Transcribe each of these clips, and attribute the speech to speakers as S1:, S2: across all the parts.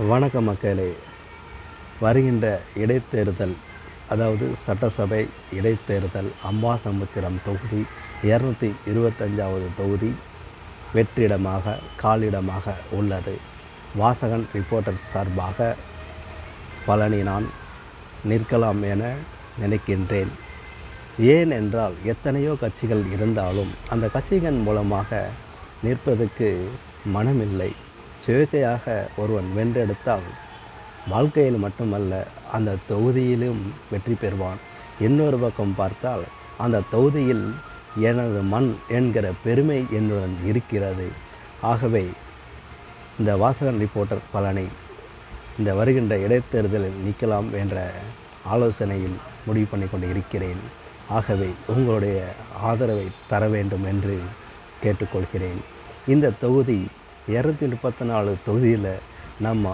S1: வணக்கம் மக்களே. வருகின்ற இடைத்தேர்தல், அதாவது சட்டசபை இடைத்தேர்தல் அம்பாசமுத்திரம் தொகுதி 225வது தொகுதி வெற்றிடமாக காலிடமாக உள்ளது. வாசகன் ரிப்போர்ட்டர் சார்பாக பழனி நான் நிற்கலாம் என நினைக்கின்றேன். ஏன் என்றால் எத்தனையோ கட்சிகள் இருந்தாலும் அந்த கட்சிகள் மூலமாக நிற்பதற்கு மனமில்லை. சுயேட்சையாக ஒருவன் வென்றெடுத்தால் வாழ்க்கையில் மட்டுமல்ல, அந்த தொகுதியிலும் வெற்றி பெறுவான். இன்னொரு பக்கம் பார்த்தால் அந்த தொகுதியில் எனது மண் என்கிற பெருமை என்னுடன் இருக்கிறது. ஆகவே இந்த வாசகன் ரிப்போர்ட்டர் பழனி இந்த வருகின்ற இடைத்தேர்தலில் நிற்கலாம் என்ற ஆலோசனையில் முடிவு பண்ணி கொண்டு இருக்கிறேன். ஆகவே உங்களுடைய ஆதரவை தர வேண்டும் என்று கேட்டுக்கொள்கிறேன். இந்த தொகுதி 234 தொகுதியில் நம்ம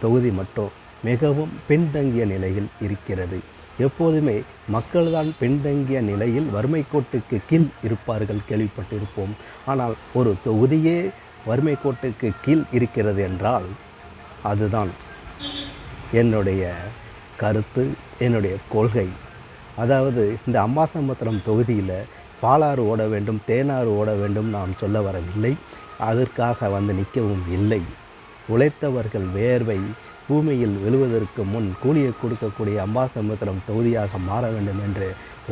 S1: தொகுதி மட்டும் மிகவும் பின்தங்கிய நிலையில் இருக்கிறது. எப்போதுமே மக்கள்தான் பின்தங்கிய நிலையில் வறுமை கோட்டுக்கு கீழ் இருப்பார்கள், கேள்விப்பட்டிருப்போம். ஆனால் ஒரு தொகுதியே வறுமை கோட்டுக்கு கீழ் இருக்கிறது என்றால் அதுதான் என்னுடைய கருத்து, என்னுடைய கொள்கை. அதாவது இந்த அம்பாசமுத்திரம் தொகுதியில் பாலாறு ஓட வேண்டும், தேனாறு ஓட வேண்டும் நாம் சொல்ல வரவில்லை. அதற்காக வந்து நிற்கவும் இல்லை. உழைத்தவர்கள் வேர்வை பூமியில் விழுவதற்கு முன் கூலியை கொடுக்கக்கூடிய அம்பாசமுத்திரம் தொகுதியாக மாற வேண்டும் என்று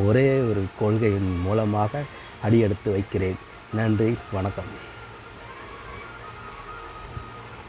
S1: ஒரே ஒரு கொள்கையின் மூலமாக அடியெடுத்து வைக்கிறேன். நன்றி, வணக்கம்.